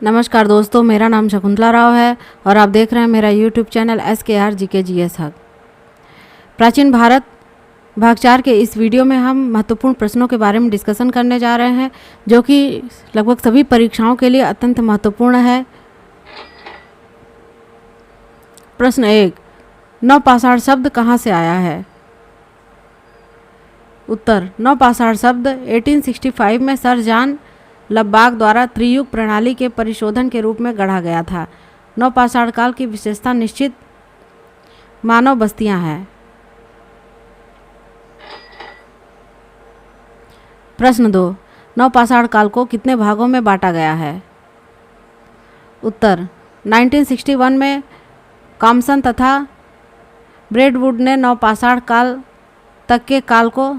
नमस्कार दोस्तों, मेरा नाम शकुंतला राव है और आप देख रहे हैं मेरा YouTube channel SKR GK GS hub. प्राचीन भारत भाग 4 के इस वीडियो में हम महत्वपूर्ण प्रश्नों के बारे में डिस्कशन करने जा रहे हैं, जो कि लगभग सभी परीक्षाओं के लिए अत्यंत महत्वपूर्ण है। प्रश्न 1, नवपाषाण शब्द कहाँ से आया है? उत्तर, नवपाषाण शब्द 1865 में सर जॉन लब्बाक द्वारा त्रियुग प्रणाली के परिशोधन के रूप में गढ़ा गया था। नवपाषाण काल की विशेषता निश्चित मानव बस्तियां हैं। प्रश्न 2, नवपाषाण काल को कितने भागों में बांटा गया है? उत्तर, 1961 में कॉम्सन तथा ब्रेडवुड ने नवपाषाण काल तक के काल को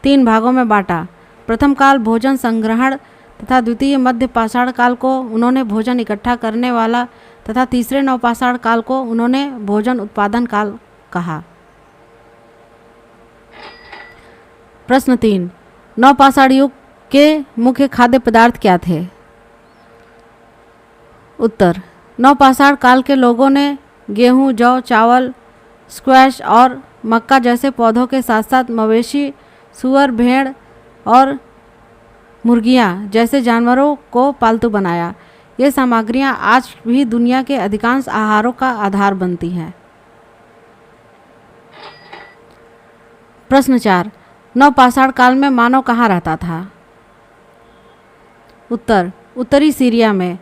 3 भागों में बांटा। प्रथम काल भोजन संग्रहण तथा द्वितीय मध्य पाषाण काल को उन्होंने भोजन इकट्ठा करने वाला तथा तीसरे नवपाषाण काल को उन्होंने भोजन उत्पादन काल कहा। प्रश्न 3, नवपाषाण युग के मुख्य खाद्य पदार्थ क्या थे? उत्तर, नवपाषाण काल के लोगों ने गेहूं, जौ, चावल, स्क्वैश और मक्का जैसे पौधों के साथ साथ मवेशी, सूअर, भेड़ और मुर्गियां जैसे जानवरों को पालतू बनाया। ये सामग्रियां आज भी दुनिया के अधिकांश आहारों का आधार बनती हैं। प्रश्न 4, नवपाषाण काल में मानव कहाँ रहता था? उत्तर, उत्तरी सीरिया में।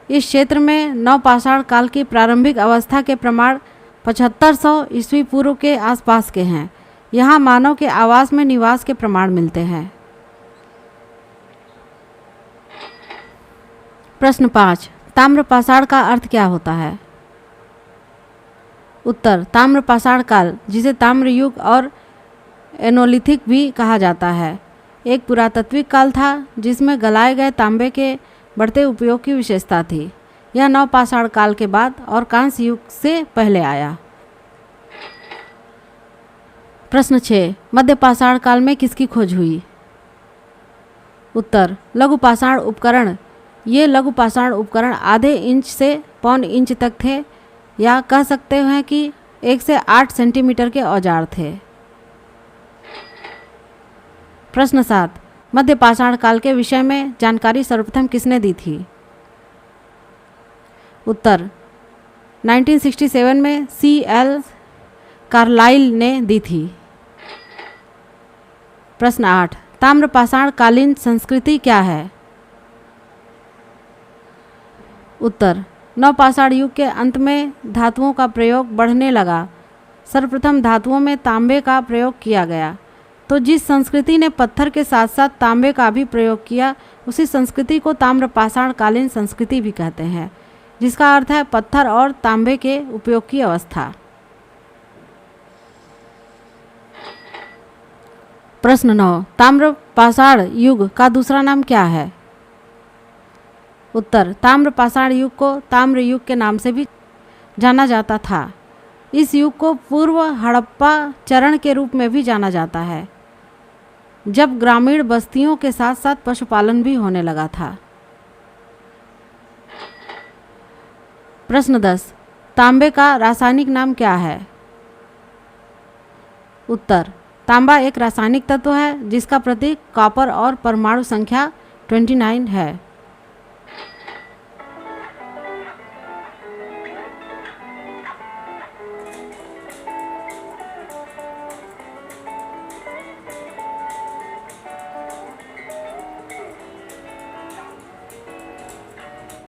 इस क्षेत्र में नवपाषाण काल की प्रारंभिक अवस्था के प्रमाण 7500 ईस्वी पूर्व के आसपास के हैं। यहाँ मानव के आवास में निवास के प्रमाण मिलते हैं। प्रश्न 5, ताम्रपाषाण का अर्थ क्या होता है? उत्तर, ताम्रपाषाण काल, जिसे ताम्र युग और एनोलिथिक भी कहा जाता है, एक पुरातात्विक काल था जिसमें गलाए गए तांबे के बढ़ते उपयोग की विशेषता थी। यह नवपाषाण काल के बाद और कांस्य युग से पहले आया। प्रश्न 6, मध्यपाषाण काल में किसकी खोज हुई? उत्तर, लघुपाषाण उपकरण। ये लघुपाषाण उपकरण आधे इंच से पौन इंच तक थे, या कह सकते हैं कि 1 से 8 सेंटीमीटर के औजार थे। प्रश्न 7, मध्यपाषाण काल के विषय में जानकारी सर्वप्रथम किसने दी थी? उत्तर, 1967 में C.L. कार्लाइल ने दी थी। प्रश्न 8, ताम्रपाषाण कालीन संस्कृति क्या है? उत्तर, नवपाषाण युग के अंत में धातुओं का प्रयोग बढ़ने लगा। सर्वप्रथम धातुओं में तांबे का प्रयोग किया गया। तो जिस संस्कृति ने पत्थर के साथ साथ तांबे का भी प्रयोग किया, उसी संस्कृति को ताम्रपाषाण कालीन संस्कृति भी कहते हैं, जिसका अर्थ है पत्थर और तांबे के उपयोग की अवस्था। प्रश्न 9, ताम्रपाषाण युग का दूसरा नाम क्या है? उत्तर, ताम्रपाषाण युग को ताम्र युग के नाम से भी जाना जाता था। इस युग को पूर्व हड़प्पा चरण के रूप में भी जाना जाता है, जब ग्रामीण बस्तियों के साथ साथ पशुपालन भी होने लगा था। प्रश्न 10, तांबे का रासायनिक नाम क्या है? उत्तर, तांबा एक रासायनिक तत्व है जिसका प्रतीक कॉपर और परमाणु संख्या 29 है।